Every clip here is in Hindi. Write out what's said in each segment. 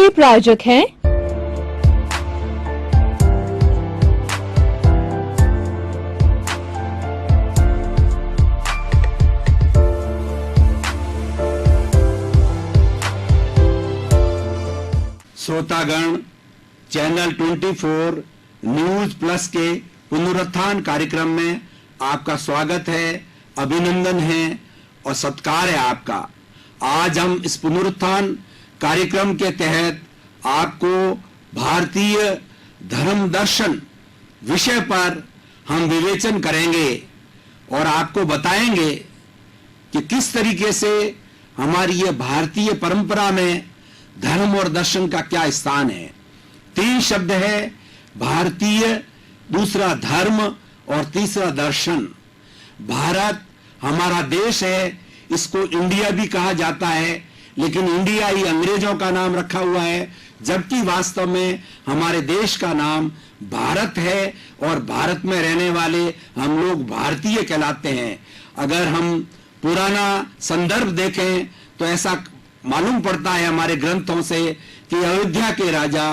के प्रायोजक हैं श्रोतागण, चैनल 24 न्यूज प्लस के पुनरुत्थान कार्यक्रम में आपका स्वागत है, अभिनंदन है और सत्कार है आपका। आज हम इस पुनरुत्थान कार्यक्रम के तहत आपको भारतीय धर्म दर्शन विषय पर हम विवेचन करेंगे और आपको बताएंगे कि किस तरीके से हमारी ये भारतीय परंपरा में धर्म और दर्शन का क्या स्थान है। 3 शब्द है, भारतीय, दूसरा धर्म और तीसरा दर्शन। भारत हमारा देश है, इसको इंडिया भी कहा जाता है, लेकिन इंडिया ही अंग्रेजों का नाम रखा हुआ है, जबकि वास्तव में हमारे देश का नाम भारत है और भारत में रहने वाले हम लोग भारतीय कहलाते हैं। अगर हम पुराना संदर्भ देखें तो ऐसा मालूम पड़ता है हमारे ग्रंथों से कि अयोध्या के राजा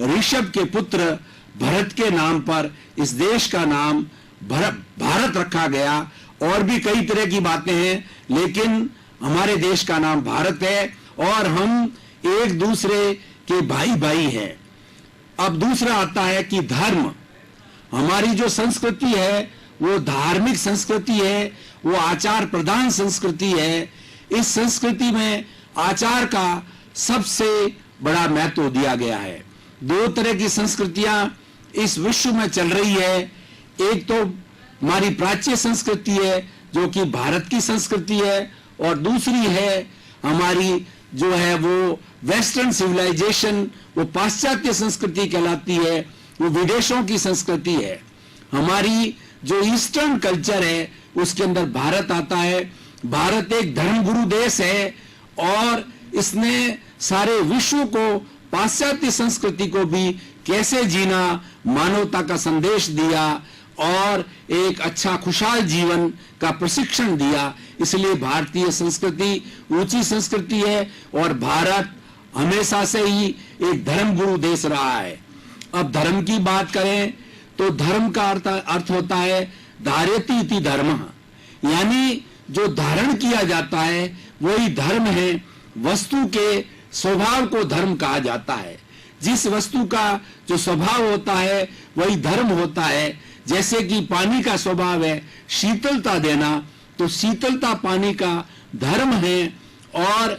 ऋषभ के पुत्र भरत के नाम पर इस देश का नाम भारत रखा गया। और भी कई तरह की बातें हैं, लेकिन हमारे देश का नाम भारत है और हम एक दूसरे के भाई भाई हैं। अब दूसरा आता है कि धर्म। हमारी जो संस्कृति है वो धार्मिक संस्कृति है, वो आचार प्रधान संस्कृति है। इस संस्कृति में आचार का सबसे बड़ा महत्व दिया गया है। 2 तरह की संस्कृतियां इस विश्व में चल रही है। एक तो हमारी प्राच्य संस्कृति है जो कि भारत की संस्कृति है, और दूसरी है हमारी जो है वो वेस्टर्न सिविलाइजेशन, वो पाश्चात्य संस्कृति कहलाती है, वो विदेशों की संस्कृति है। हमारी जो ईस्टर्न कल्चर है उसके अंदर भारत आता है। भारत एक धर्मगुरु देश है और इसने सारे विश्व को, पाश्चात्य संस्कृति को भी कैसे जीना, मानवता का संदेश दिया और एक अच्छा खुशहाल जीवन का प्रशिक्षण दिया। इसलिए भारतीय संस्कृति ऊंची संस्कृति है और भारत हमेशा से ही एक धर्मगुरु देश रहा है। अब धर्म की बात करें तो धर्म का अर्थ होता है धार्यति इति धर्मः, यानी जो धारण किया जाता है वही धर्म है। वस्तु के स्वभाव को धर्म कहा जाता है। जिस वस्तु का जो स्वभाव होता है वही धर्म होता है। जैसे कि पानी का स्वभाव है शीतलता देना, तो शीतलता पानी का धर्म है। और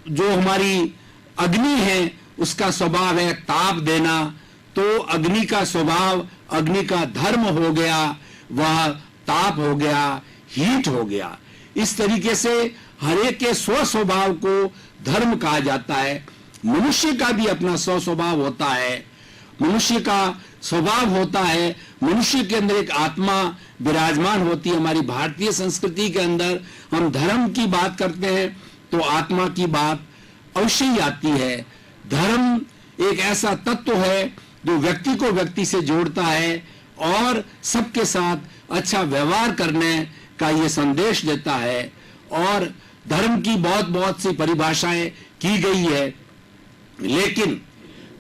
जो हमारी अग्नि है उसका स्वभाव है ताप देना, तो अग्नि का स्वभाव, अग्नि का धर्म हो गया, वह ताप हो गया, हीट हो गया। इस तरीके से हर एक के स्व स्वभाव को धर्म कहा जाता है। मनुष्य का भी अपना स्व स्वभाव होता है, मनुष्य का स्वभाव होता है। मनुष्य के अंदर एक आत्मा विराजमान होती है। हमारी भारतीय संस्कृति के अंदर हम धर्म की बात करते हैं तो आत्मा की बात अवश्य ही आती है। धर्म एक ऐसा तत्व है जो व्यक्ति को व्यक्ति से जोड़ता है और सबके साथ अच्छा व्यवहार करने का ये संदेश देता है। और धर्म की बहुत सी परिभाषाएं की गई है, लेकिन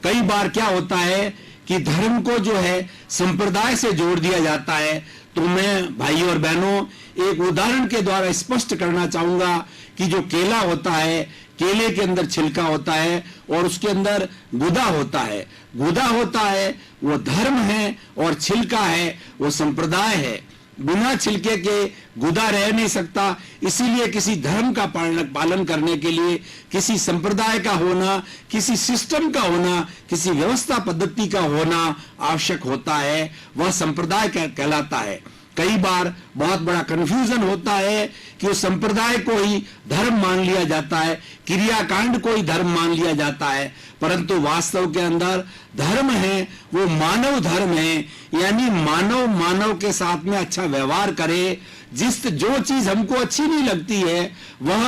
कई बार क्या होता है कि धर्म को जो है संप्रदाय से जोड़ दिया जाता है। तो मैं भाइयों और बहनों एक उदाहरण के द्वारा स्पष्ट करना चाहूंगा कि जो केला होता है, केले के अंदर छिलका होता है और उसके अंदर गुदा होता है। गुदा होता है वो धर्म है और छिलका है वो संप्रदाय है। बिना छिलके के गुदा रह नहीं सकता। इसीलिए किसी धर्म का पालन करने के लिए किसी संप्रदाय का होना, किसी सिस्टम का होना, किसी व्यवस्था पद्धति का होना आवश्यक होता है। वह संप्रदाय कहलाता है। कई बार बहुत बड़ा कंफ्यूजन होता है कि उस संप्रदाय को ही धर्म मान लिया जाता है, क्रियाकांड को ही धर्म मान लिया जाता है, परंतु वास्तव के अंदर धर्म है वो मानव धर्म है। यानी मानव के साथ में अच्छा व्यवहार करे। जो चीज हमको अच्छी नहीं लगती है वह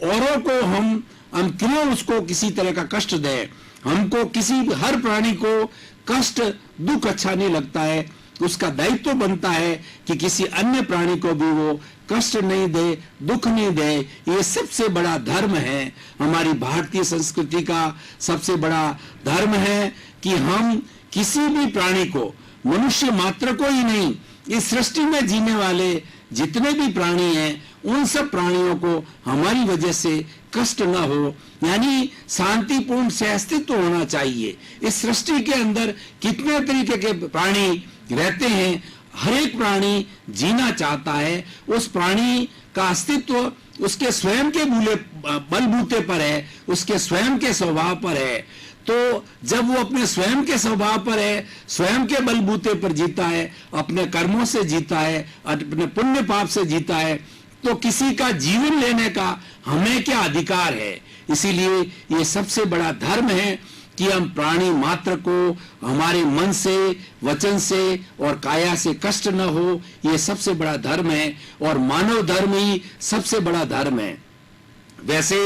औरों को हम क्यों उसको किसी तरह का कष्ट दें। हमको हर प्राणी को कष्ट, दुख अच्छा नहीं लगता है। उसका दायित्व बनता है कि किसी अन्य प्राणी को भी वो कष्ट नहीं दे, दुख नहीं दे। ये सबसे बड़ा धर्म है, हमारी भारतीय संस्कृति का सबसे बड़ा धर्म है कि हम किसी भी प्राणी को, मनुष्य मात्र को ही नहीं, इस सृष्टि में जीने वाले जितने भी प्राणी हैं उन सब प्राणियों को हमारी वजह से कष्ट न हो, यानी शांतिपूर्ण से अस्तित्व होना चाहिए। इस सृष्टि के अंदर कितने तरीके के प्राणी रहते हैं, हर एक प्राणी जीना चाहता है, उस प्राणी का अस्तित्व उसके स्वयं के बलबूते पर है, उसके स्वयं के स्वभाव पर है। तो जब वो अपने स्वयं के स्वभाव पर है, स्वयं के बलबूते पर जीता है, अपने कर्मों से जीता है, अपने पुण्य पाप से जीता है, तो किसी का जीवन लेने का हमें क्या अधिकार है। इसीलिए ये सबसे बड़ा धर्म है कि हम प्राणी मात्र को हमारे मन से, वचन से और काया से कष्ट न हो। ये सबसे बड़ा धर्म है और मानव धर्म ही सबसे बड़ा धर्म है। वैसे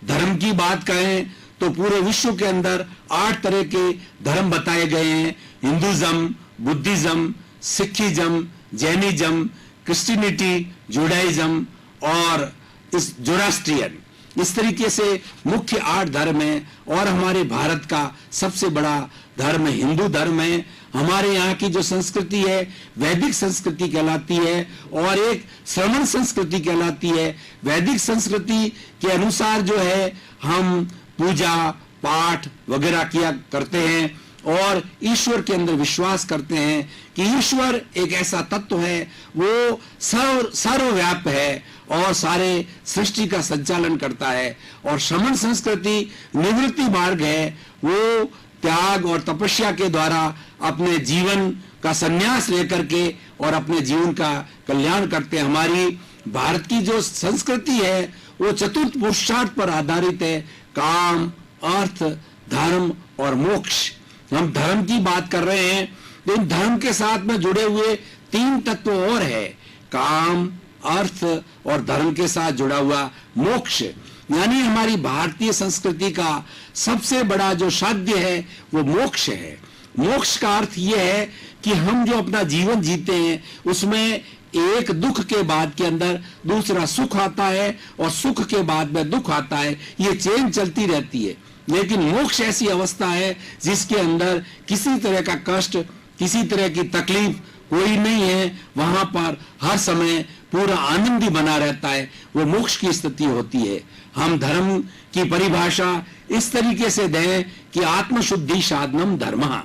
धर्म की बात करें तो पूरे विश्व के अंदर 8 तरह के धर्म बताए गए हैं। Hinduism, Buddhism, Sikhism, Jainism, Christianity, Judaism और इस जोरास्ट्रियन, इस तरीके से मुख्य 8 धर्म हैं। और हमारे भारत का सबसे बड़ा धर्म हिंदू धर्म है। हमारे यहाँ की जो संस्कृति है वैदिक संस्कृति कहलाती है और एक श्रमण संस्कृति कहलाती है। वैदिक संस्कृति के अनुसार जो है हम पूजा पाठ वगैरह किया करते हैं और ईश्वर के अंदर विश्वास करते हैं कि ईश्वर एक ऐसा तत्व है, वो सर्वव्यापक है और सारे सृष्टि का संचालन करता है। और श्रमण संस्कृति निवृत्ति मार्ग है, वो त्याग और तपस्या के द्वारा अपने जीवन का संन्यास लेकर के और अपने जीवन का कल्याण करते हैं। हमारी भारत की जो संस्कृति है वो चतुर्थ पुरुषार्थ पर आधारित है, काम, अर्थ, धर्म और मोक्ष। हम धर्म की बात कर रहे हैं तो इन धर्म के साथ में जुड़े हुए 3 तत्व और है, काम, अर्थ और धर्म के साथ जुड़ा हुआ मोक्ष। यानी हमारी भारतीय संस्कृति का सबसे बड़ा जो साध्य है वो मोक्ष है। मोक्ष का अर्थ ये है कि हम जो अपना जीवन जीते हैं उसमें एक दुख के बाद के अंदर दूसरा सुख आता है और सुख के बाद में दुख आता है, ये चेन चलती रहती है। लेकिन मोक्ष ऐसी अवस्था है जिसके अंदर किसी तरह का कष्ट, किसी तरह की तकलीफ कोई नहीं है, वहां पर हर समय पूरा आनंद ही बना रहता है, वो मोक्ष की स्थिति होती है। हम धर्म की परिभाषा इस तरीके से दें कि आत्मशुद्धि साधनम धर्मः।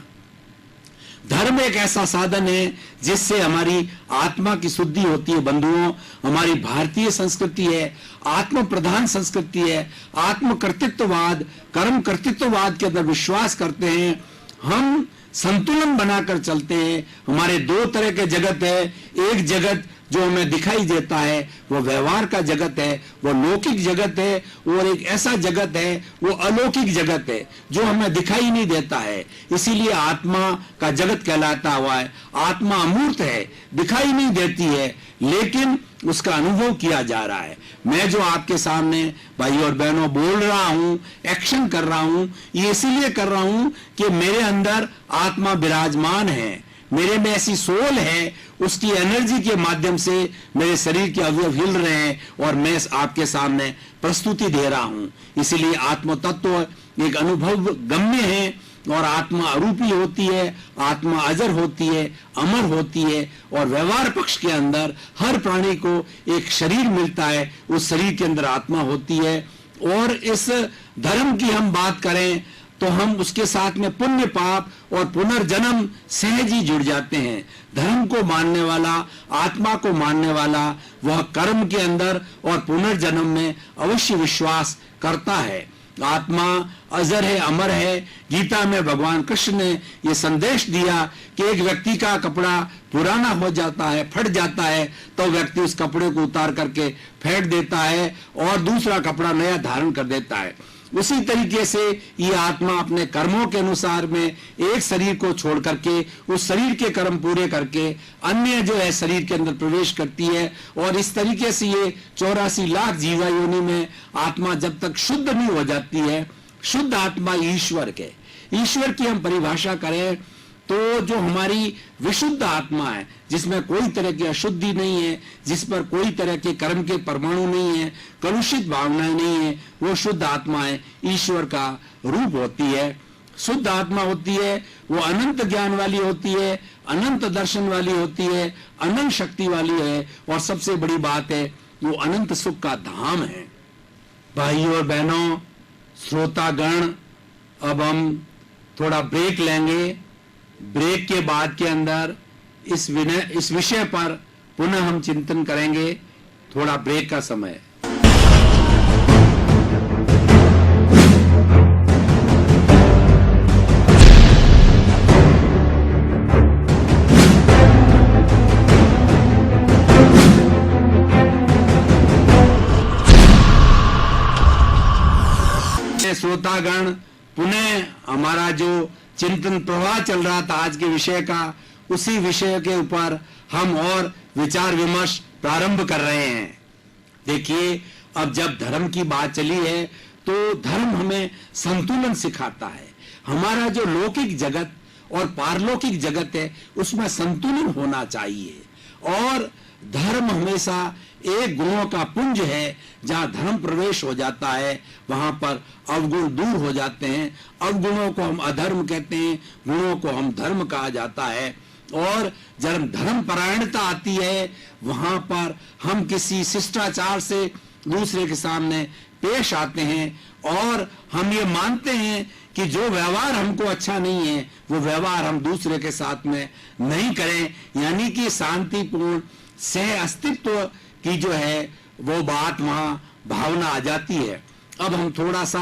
धर्म एक ऐसा साधन है जिससे हमारी आत्मा की शुद्धि होती है। बंधुओं, हमारी भारतीय संस्कृति है, आत्म प्रधान संस्कृति है। आत्म कर्तृत्ववाद, कर्म कर्तृत्ववाद के अंदर विश्वास करते हैं। हम संतुलन बनाकर चलते हैं। हमारे 2 तरह के जगत है, एक जगत जो हमें दिखाई देता है वो व्यवहार का जगत है, वो लौकिक जगत है, और एक ऐसा जगत है वो अलौकिक जगत है जो हमें दिखाई नहीं देता है। इसीलिए आत्मा का जगत कहलाता हुआ है। आत्मा अमूर्त है, दिखाई नहीं देती है, लेकिन उसका अनुभव किया जा रहा है। मैं जो आपके सामने भाई और बहनों बोल रहा हूं, एक्शन कर रहा हूं, ये इसीलिए कर रहा हूं कि मेरे अंदर आत्मा विराजमान है, मेरे में ऐसी सोल है, उसकी एनर्जी के माध्यम से मेरे शरीर के अवयव हिल रहे हैं और मैं आपके सामने प्रस्तुति दे रहा हूं। इसीलिए आत्म तत्व एक अनुभव गम्य है और आत्मा अरूपी होती है, आत्मा अजर होती है, अमर होती है। और व्यवहार पक्ष के अंदर हर प्राणी को एक शरीर मिलता है, उस शरीर के अंदर आत्मा होती है। और इस धर्म की हम बात करें तो हम उसके साथ में पुण्य पाप और पुनर्जन्म सहज ही जुड़ जाते हैं। धर्म को मानने वाला, आत्मा को मानने वाला, वह कर्म के अंदर और पुनर्जन्म में अवश्य विश्वास करता है। आत्मा अजर है, अमर है। गीता में भगवान कृष्ण ने यह संदेश दिया कि एक व्यक्ति का कपड़ा पुराना हो जाता है, फट जाता है, तो व्यक्ति उस कपड़े को उतार करके फेंक देता है और दूसरा कपड़ा नया धारण कर देता है। उसी तरीके से ये आत्मा अपने कर्मों के अनुसार में एक शरीर को छोड़ करके उस शरीर के कर्म पूरे करके अन्य जो है शरीर के अंदर प्रवेश करती है। और इस तरीके से ये 84 लाख जीवा योनि में आत्मा जब तक शुद्ध नहीं हो जाती है, शुद्ध आत्मा ईश्वर की हम परिभाषा करें तो जो हमारी विशुद्ध आत्मा है, जिसमें कोई तरह की अशुद्धि नहीं है, जिस पर कोई तरह के कर्म के परमाणु नहीं है, कलुषित भावनाएं नहीं है, वो शुद्ध आत्मा है, ईश्वर का रूप होती है, शुद्ध आत्मा होती है, वो अनंत ज्ञान वाली होती है, अनंत दर्शन वाली होती है, अनंत शक्ति वाली है, और सबसे बड़ी बात है वो अनंत सुख का धाम है। भाइयों और बहनों, श्रोतागण, अब हम थोड़ा ब्रेक लेंगे। ब्रेक के बाद के अंदर इस विषय पर पुनः हम चिंतन करेंगे। थोड़ा ब्रेक का समय। श्रोतागण, पुनः हमारा जो चिंतन प्रवाह चल रहा था आज के विषय का, उसी विषय के ऊपर हम और विचार विमर्श प्रारंभ कर रहे हैं। देखिए, अब जब धर्म की बात चली है तो धर्म हमें संतुलन सिखाता है। हमारा जो लौकिक जगत और पारलौकिक जगत है उसमें संतुलन होना चाहिए, और धर्म हमेशा एक गुणों का पुंज है। जहां धर्म प्रवेश हो जाता है वहां पर अवगुण दूर हो जाते हैं। अवगुणों को हम अधर्म कहते हैं, गुणों को हम धर्म कहा जाता है। और जब धर्म परायणता आती है वहां पर हम किसी शिष्टाचार से दूसरे के सामने पेश आते हैं, और हम ये मानते हैं कि जो व्यवहार हमको अच्छा नहीं है वो व्यवहार हम दूसरे के साथ में नहीं करें, यानी कि शांतिपूर्ण सह अस्तित्व की जो है वो बात वहां भावना आ जाती है। अब हम थोड़ा सा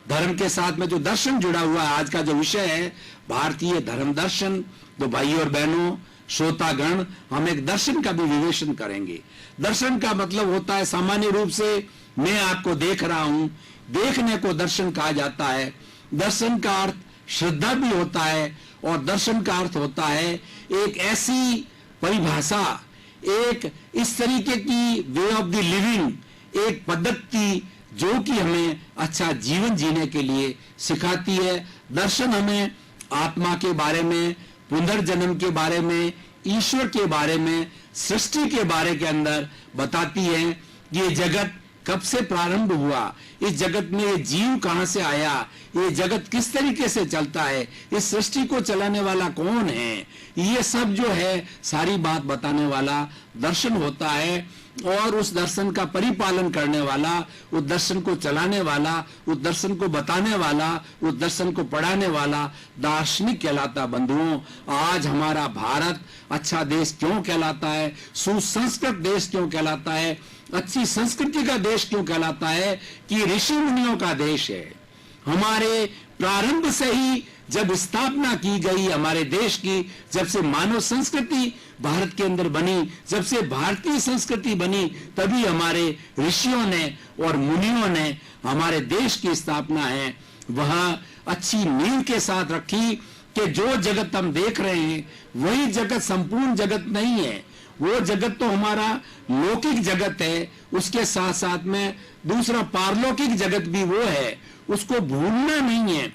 धर्म के साथ में जो दर्शन जुड़ा हुआ है, आज का जो विषय है भारतीय धर्म दर्शन, तो भाइयों और बहनों, श्रोतागण, हम एक दर्शन का भी विवेचन करेंगे। दर्शन का मतलब होता है, सामान्य रूप से मैं आपको देख रहा हूं, देखने को दर्शन कहा जाता है। दर्शन का अर्थ श्रद्धा भी होता है, और दर्शन का अर्थ होता है एक ऐसी परिभाषा, एक इस तरीके की वे ऑफ द लिविंग, एक पद्धति जो कि हमें अच्छा जीवन जीने के लिए सिखाती है। दर्शन हमें आत्मा के बारे में, पुनर्जन्म के बारे में, ईश्वर के बारे में, सृष्टि के बारे के अंदर बताती है कि ये जगत कब से प्रारंभ हुआ, इस जगत में ये जीव कहां से आया, ये जगत किस तरीके से चलता है, इस सृष्टि को चलाने वाला कौन है, ये सब जो है सारी बात बताने वाला दर्शन होता है। और उस दर्शन का परिपालन करने वाला, उस दर्शन को चलाने वाला, उस दर्शन को बताने वाला, उस दर्शन को पढ़ाने वाला दार्शनिक कहलाता। बंधुओं, आज हमारा भारत अच्छा देश क्यों कहलाता है, सुसंस्कृत देश क्यों कहलाता है, अच्छी संस्कृति का देश क्यों कहलाता है, कि ऋषि मुनियों का देश है। हमारे प्रारंभ से ही जब स्थापना की गई हमारे देश की, जब से मानव संस्कृति भारत के अंदर बनी, जब से भारतीय संस्कृति बनी, तभी हमारे ऋषियों ने और मुनियों ने हमारे देश की स्थापना है वह अच्छी नींव के साथ रखी कि जो जगत हम देख रहे हैं वही जगत संपूर्ण जगत नहीं है। वो जगत तो हमारा लौकिक जगत है, उसके साथ साथ में दूसरा पारलौकिक जगत भी वो है, उसको भूलना नहीं है।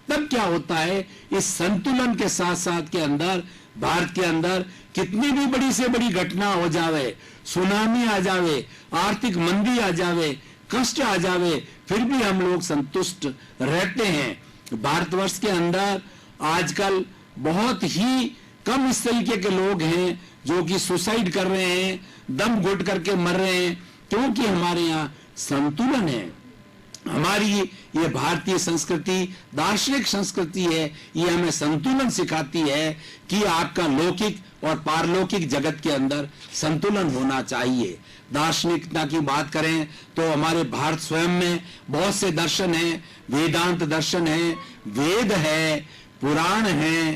तब क्या होता है, इस संतुलन के साथ साथ के अंदर, भारत के अंदर कितनी भी बड़ी से बड़ी घटना हो जावे, सुनामी आ जावे, आर्थिक मंदी आ जावे, कष्ट आ जावे, फिर भी हम लोग संतुष्ट रहते हैं। भारतवर्ष के अंदर आजकल बहुत ही कम इस तरीके के लोग हैं जो कि सुसाइड कर रहे हैं, दम घुट करके मर रहे हैं, क्योंकि हमारे यहाँ संतुलन है। हमारी ये भारतीय संस्कृति दार्शनिक संस्कृति है, ये हमें संतुलन सिखाती है कि आपका लौकिक और पारलौकिक जगत के अंदर संतुलन होना चाहिए। दार्शनिकता की बात करें तो हमारे भारत स्वयं में बहुत से दर्शन हैं, वेदांत दर्शन है, वेद है, पुराण है,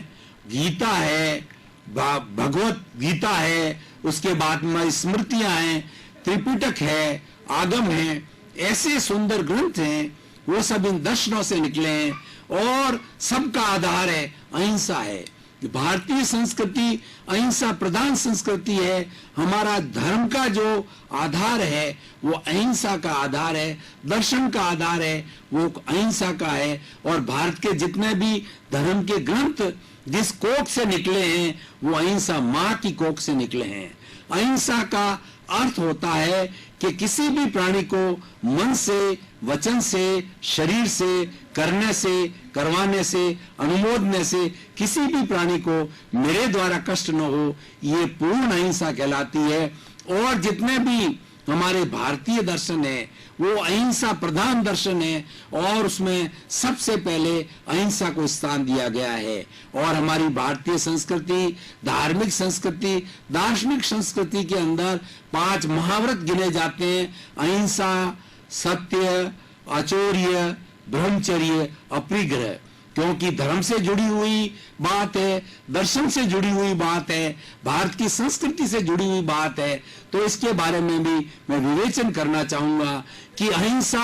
गीता है, भगवत गीता है, उसके बाद में स्मृतियां हैं, त्रिपिटक है, आगम है, ऐसे सुंदर ग्रंथ हैं, वो सब इन दर्शनों से निकले हैं, और सबका आधार है अहिंसा है। भारतीय संस्कृति अहिंसा प्रधान संस्कृति है। हमारा धर्म का जो आधार है वो अहिंसा का आधार है, दर्शन का आधार है वो अहिंसा का है। और भारत के जितने भी धर्म के ग्रंथ जिस कोख से निकले हैं वो अहिंसा माँ की कोख से निकले हैं। अहिंसा का अर्थ होता है कि किसी भी प्राणी को मन से, वचन से, शरीर से, करने से, करवाने से, अनुमोदने से किसी भी प्राणी को मेरे द्वारा कष्ट न हो, ये पूर्ण अहिंसा कहलाती है। और जितने भी हमारे भारतीय दर्शन है वो अहिंसा प्रधान दर्शन है और उसमें सबसे पहले अहिंसा को स्थान दिया गया है। और हमारी भारतीय संस्कृति, धार्मिक संस्कृति, दार्शनिक संस्कृति के अंदर 5 महाव्रत गिने जाते हैं: अहिंसा, सत्य, आचौर्य, ब्रह्मचर्य, अपरिग्रह। क्योंकि धर्म से जुड़ी हुई बात है, दर्शन से जुड़ी हुई बात है, भारत की संस्कृति से जुड़ी हुई बात है, तो इसके बारे में भी मैं विवेचन करना चाहूंगा कि अहिंसा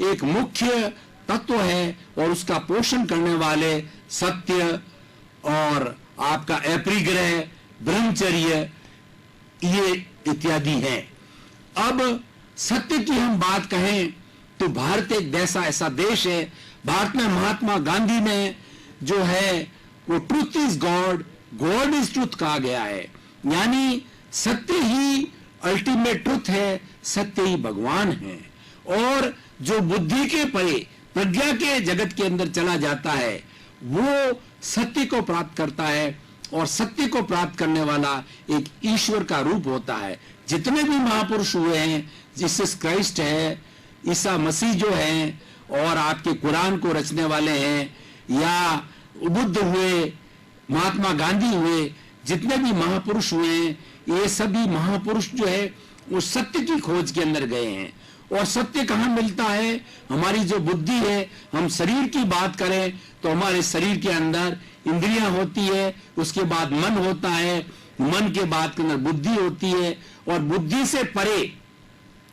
एक मुख्य तत्व है और उसका पोषण करने वाले सत्य और आपका अपरिग्रह, ब्रह्मचर्य, ये इत्यादि है। अब सत्य की हम बात कहें तो भारत एक ऐसा देश है, भारत में महात्मा गांधी ने जो है वो truth is God, God is truth कहा गया है। यानी सत्य ही अल्टीमेट ट्रूथ है, सत्य ही भगवान है। और जो बुद्धि के परे प्रज्ञा के जगत के अंदर चला जाता है वो सत्य को प्राप्त करता है और सत्य को प्राप्त करने वाला एक ईश्वर का रूप होता है। जितने भी महापुरुष हुए हैं, जीसस क्राइस्ट है, ईसा मसीह जो है, और आपके कुरान को रचने वाले हैं, या बुद्ध हुए, महात्मा गांधी हुए, जितने भी महापुरुष हुए हैं, ये सभी महापुरुष जो है वो सत्य की खोज के अंदर गए हैं। और सत्य कहाँ मिलता है? हमारी जो बुद्धि है, हम शरीर की बात करें तो हमारे शरीर के अंदर इंद्रियां होती है, उसके बाद मन होता है, मन के बाद के अंदर बुद्धि होती है, और बुद्धि से परे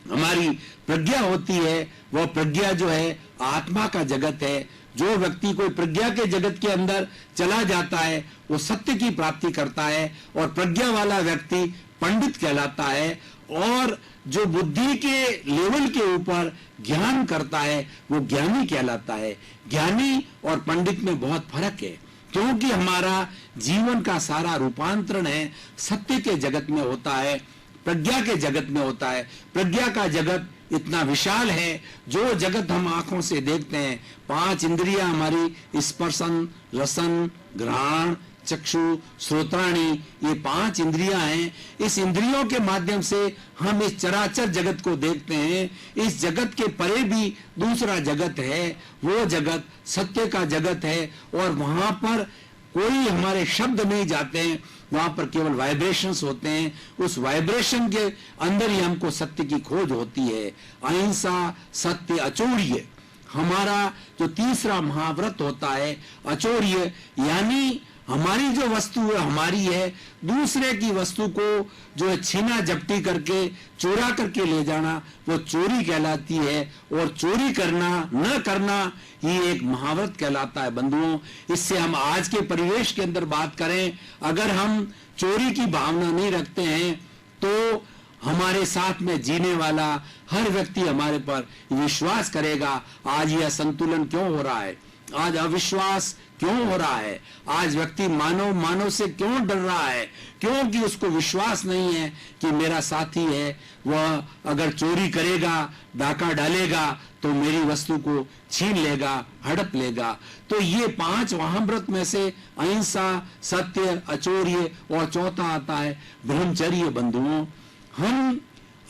हमारी प्रज्ञा होती है। वह प्रज्ञा जो है आत्मा का जगत है। जो व्यक्ति कोई प्रज्ञा के जगत के अंदर चला जाता है वो सत्य की प्राप्ति करता है, और प्रज्ञा वाला व्यक्ति पंडित कहलाता है। और जो बुद्धि के लेवल के ऊपर ज्ञान करता है वो ज्ञानी कहलाता है। ज्ञानी और पंडित में बहुत फर्क है, क्योंकि हमारा जीवन का सारा रूपांतरण है सत्य के जगत में होता है, प्रज्ञा के जगत में होता है। प्रज्ञा का जगत इतना विशाल है, जो जगत हम आंखों से देखते हैं, 5 इंद्रियां हमारी स्पर्शन, रसन, घ्राण, चक्षु, श्रोत्राणी, ये 5 इंद्रियां हैं। इस इंद्रियों के माध्यम से हम इस चराचर जगत को देखते हैं। इस जगत के परे भी दूसरा जगत है, वो जगत सत्य का जगत है, और वहां पर कोई हमारे शब्द नहीं जाते हैं, वहां पर केवल वाइब्रेशंस होते हैं। उस वाइब्रेशन के अंदर ही हमको सत्य की खोज होती है। अहिंसा, सत्य, अचौर्य, हमारा जो तीसरा महाव्रत होता है। अचौर्य यानी हमारी जो वस्तु है हमारी है, दूसरे की वस्तु को जो है छीना झपटी करके, चोरा करके ले जाना, वो चोरी कहलाती है। और चोरी करना, न करना, ये एक महाव्रत कहलाता है। बंधुओं, इससे हम आज के परिवेश के अंदर बात करें, अगर हम चोरी की भावना नहीं रखते हैं तो हमारे साथ में जीने वाला हर व्यक्ति हमारे पर विश्वास करेगा। आज यह असंतुलन क्यों हो रहा है, आज अविश्वास क्यों हो रहा है, आज व्यक्ति मानव से क्यों डर रहा है? क्योंकि उसको विश्वास नहीं है कि मेरा साथी है, वह अगर चोरी करेगा, डाका डालेगा तो मेरी वस्तु को छीन लेगा, हड़प लेगा। तो ये 5 महाव्रत में से अहिंसा, सत्य, अचौर्य और चौथा आता है ब्रह्मचर्य। बंधुओं, हम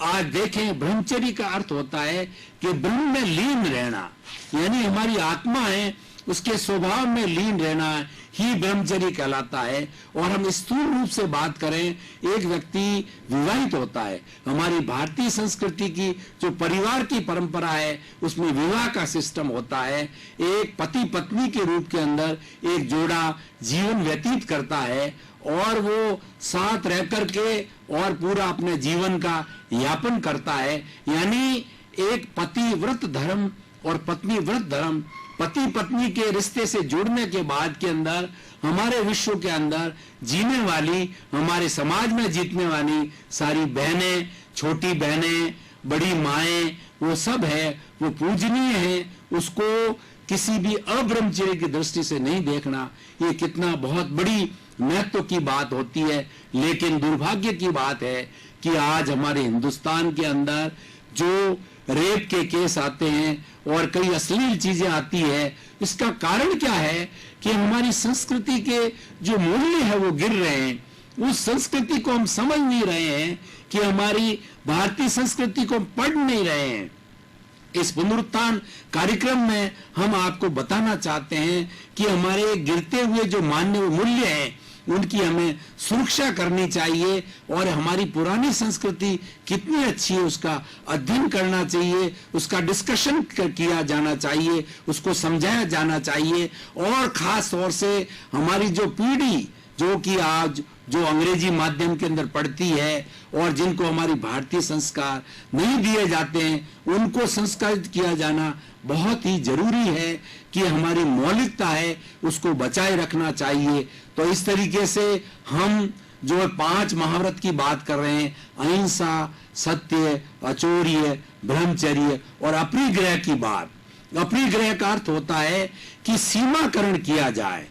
आज देखें, ब्रह्मचर्य का अर्थ होता है कि ब्रह्म में लीन रहना, यानी हमारी आत्मा है उसके स्वभाव में लीन रहना ही ब्रह्मचर्य कहलाता है। और हम स्थूल रूप से बात करें, एक व्यक्ति विवाहित होता है। हमारी भारतीय संस्कृति की जो परिवार की परंपरा है उसमें विवाह का सिस्टम होता है। एक पति पत्नी के रूप के अंदर एक जोड़ा जीवन व्यतीत करता है और वो साथ रह करके और पूरा अपने जीवन का यापन करता है। यानी एक पति व्रत धर्म और पत्नी व्रत धर्म पति पत्नी के रिश्ते से जुड़ने के बाद के अंदर हमारे विश्व के अंदर जीने वाली, हमारे समाज में जीतने वाली सारी बहनें, छोटी बहनें, बड़ी माएं, वो सब है, वो पूजनीय है। उसको किसी भी अब्रह्मचर्य की दृष्टि से नहीं देखना, ये कितना बहुत बड़ी महत्व की बात होती है। लेकिन दुर्भाग्य की बात है कि आज हमारे हिंदुस्तान के अंदर जो रेप के केस आते हैं और कई अश्लील चीजें आती है, इसका कारण क्या है कि हमारी संस्कृति के जो मूल्य है वो गिर रहे हैं। उस संस्कृति को हम समझ नहीं रहे हैं कि हमारी भारतीय संस्कृति को पढ़ नहीं रहे हैं। इस पुनरुत्थान कार्यक्रम में हम आपको बताना चाहते हैं कि हमारे गिरते हुए जो मान्य मूल्य हैं उनकी हमें सुरक्षा करनी चाहिए और हमारी पुरानी संस्कृति कितनी अच्छी है उसका अध्ययन करना चाहिए, उसका डिस्कशन किया जाना चाहिए, उसको समझाया जाना चाहिए। और खास तौर से हमारी जो पीढ़ी जो कि आज जो अंग्रेजी माध्यम के अंदर पढ़ती है और जिनको हमारी भारतीय संस्कार नहीं दिए जाते हैं, उनको संस्कारित किया जाना बहुत ही जरूरी है कि हमारी मौलिकता है उसको बचाए रखना चाहिए। तो इस तरीके से हम जो 5 महाव्रत की बात कर रहे हैं, अहिंसा, सत्य, अचौर्य, ब्रह्मचर्य और अपरिग्रह की बात। अपरिग्रह का अर्थ होता है कि सीमाकरण किया जाए।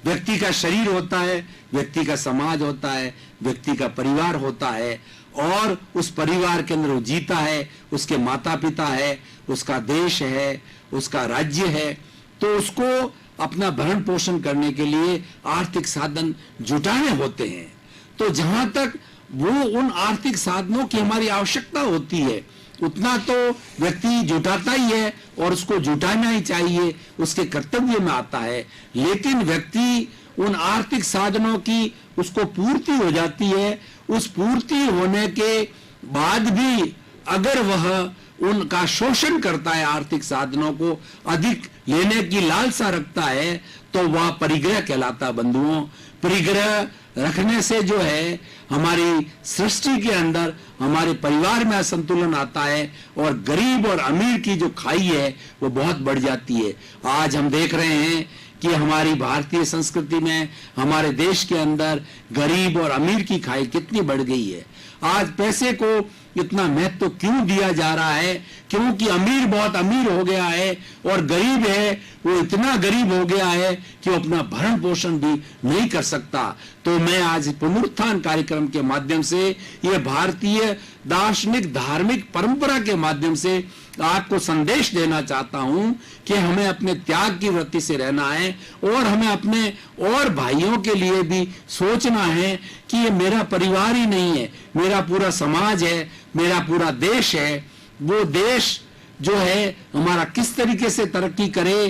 व्यक्ति का शरीर होता है, व्यक्ति का समाज होता है, व्यक्ति का परिवार होता है और उस परिवार के अंदर वो जीता है, उसके माता पिता है, उसका देश है, उसका राज्य है। तो उसको अपना भरण पोषण करने के लिए आर्थिक साधन जुटाने होते हैं। तो जहां तक वो उन आर्थिक साधनों की हमारी आवश्यकता होती है उतना तो व्यक्ति जुटाता ही है और उसको जुटाना ही चाहिए, उसके कर्तव्य में आता है। लेकिन व्यक्ति उन आर्थिक साधनों की उसको पूर्ति हो जाती है, उस पूर्ति होने के बाद भी अगर वह उनका शोषण करता है, आर्थिक साधनों को अधिक लेने की लालसा रखता है, तो वह परिग्रह कहलाता। बंधुओं, परिग्रह रखने से जो है हमारी सृष्टि के अंदर हमारे परिवार में असंतुलन आता है और गरीब और अमीर की जो खाई है वो बहुत बढ़ जाती है। आज हम देख रहे हैं कि हमारी भारतीय संस्कृति में, हमारे देश के अंदर गरीब और अमीर की खाई कितनी बढ़ गई है। आज पैसे को इतना महत्व क्यों दिया जा रहा है? क्योंकि अमीर बहुत अमीर हो गया है और गरीब है वो इतना गरीब हो गया है कि वो अपना भरण पोषण भी नहीं कर सकता। तो मैं आज पुनरुत्थान कार्यक्रम के माध्यम से, ये भारतीय दार्शनिक धार्मिक परंपरा के माध्यम से आपको संदेश देना चाहता हूं कि हमें अपने त्याग की वृत्ति से रहना है और हमें अपने और भाइयों के लिए भी सोचना है कि ये मेरा परिवार ही नहीं है, मेरा पूरा समाज है, मेरा पूरा देश है। वो देश जो है हमारा किस तरीके से तरक्की करे,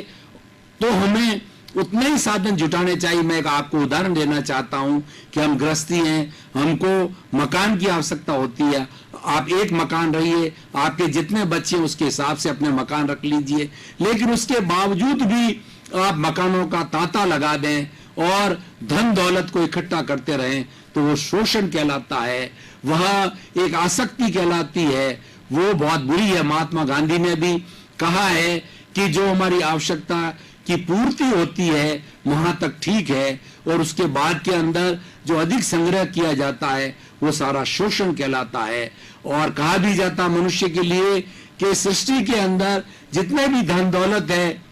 तो हमें उतने ही साधन जुटाने चाहिए। मैं आपको उदाहरण देना चाहता हूं कि हम गृहस्थी हैं, हमको मकान की आवश्यकता होती है। आप एक मकान रहिए, आपके जितने बच्चे हैं उसके हिसाब से अपने मकान रख लीजिए, लेकिन उसके बावजूद भी आप मकानों का तांता लगा दें और धन दौलत को इकट्ठा करते रहें, तो वो शोषण कहलाता है, वह एक आसक्ति कहलाती है, वो बहुत बुरी है। महात्मा गांधी ने भी कहा है कि जो हमारी आवश्यकता की पूर्ति होती है वहां तक ठीक है, और उसके बाद के अंदर जो अधिक संग्रह किया जाता है वो सारा शोषण कहलाता है। और कहा भी जाता मनुष्य के लिए कि सृष्टि के अंदर जितने भी धन दौलत है,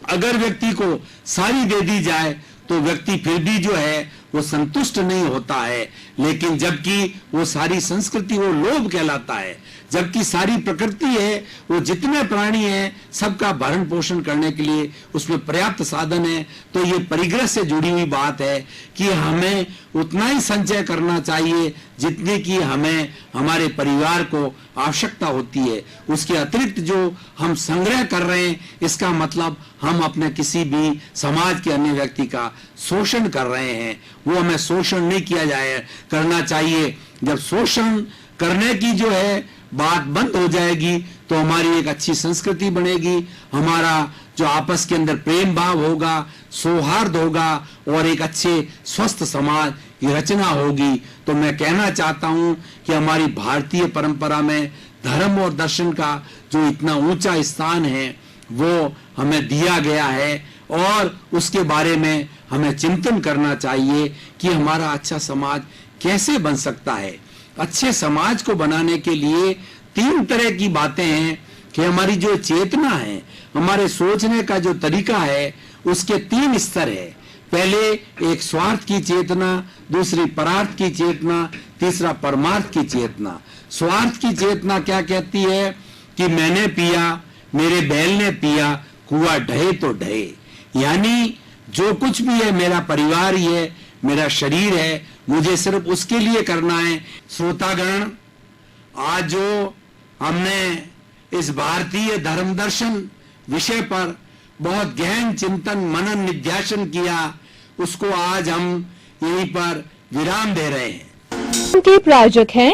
अगर व्यक्ति को सारी दे दी जाए तो व्यक्ति फिर भी जो है वो संतुष्ट नहीं होता है। लेकिन जबकि वो सारी संस्कृति वो लोभ कहलाता है, जबकि सारी प्रकृति है, वो जितने प्राणी हैं सबका भरण पोषण करने के लिए उसमें पर्याप्त साधन है। तो ये परिग्रह से जुड़ी हुई बात है कि हमें उतना ही संचय करना चाहिए जितने की हमें हमारे परिवार को आवश्यकता होती है। उसके अतिरिक्त जो हम संग्रह कर रहे हैं, इसका मतलब हम अपने किसी भी समाज के अन्य व्यक्ति का शोषण कर रहे हैं। वो हमें शोषण नहीं किया जाए करना चाहिए। जब शोषण करने की जो है बात बंद हो जाएगी तो हमारी एक अच्छी संस्कृति बनेगी, हमारा जो आपस के अंदर प्रेम भाव होगा, सौहार्द होगा और एक अच्छे स्वस्थ समाज की रचना होगी। तो मैं कहना चाहता हूं कि हमारी भारतीय परंपरा में धर्म और दर्शन का जो इतना ऊंचा स्थान है, वो हमें दिया गया है और उसके बारे में हमें चिंतन करना चाहिए कि हमारा अच्छा समाज कैसे बन सकता है। अच्छे समाज को बनाने के लिए 3 तरह की बातें हैं कि हमारी जो चेतना है, हमारे सोचने का जो तरीका है, उसके 3 स्तर है। पहले एक स्वार्थ की चेतना, दूसरी परार्थ की चेतना, तीसरा परमार्थ की चेतना। स्वार्थ की चेतना क्या कहती है कि मैंने पिया, मेरे बैल ने पिया, कुआं ढहे तो ढहे। यानी जो कुछ भी है मेरा परिवार ही है, मेरा शरीर है, मुझे सिर्फ उसके लिए करना है। श्रोतागण, आज जो हमने इस भारतीय धर्म दर्शन विषय पर बहुत गहन चिंतन मनन निध्यासन किया, उसको आज हम यहीं पर विराम दे रहे हैं। के प्रायोजक हैं